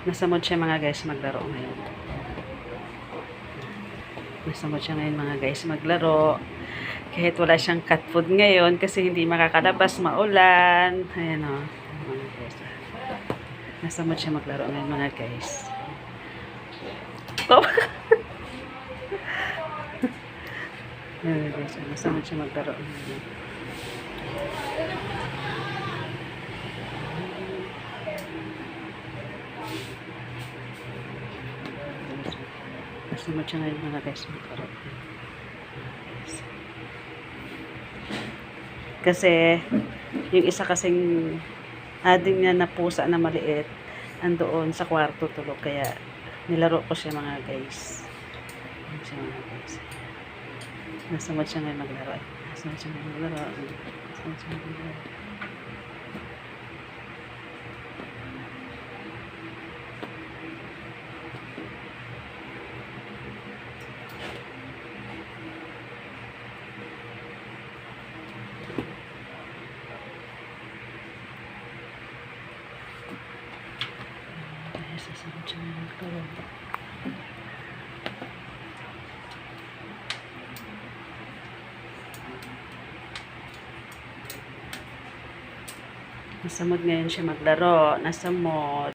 Nasa mood siya mga guys maglaro ngayon. Nasa mood siya ngayon mga guys maglaro. Kahit wala siyang cat food ngayon kasi hindi makakalabas, maulan. Ayan o. Mga guys. Nasa mood siya maglaro ngayon mga guys. Oh. Ayan guys. Nasa mood siya maglaro ngayon. Nasa mood siya ngayon mga guys maglaro. Kasi yung isa kasing ading niya na pusa na maliit andoon sa kwarto tulog kaya nilaro ko siya mga guys. Nasa mood siya ngayon maglaro. Nasa mood siya ngayon maglaro. Nasa mood siya ngayon maglaro. Nasa mood ngayon siya maglaro. Nasa mood.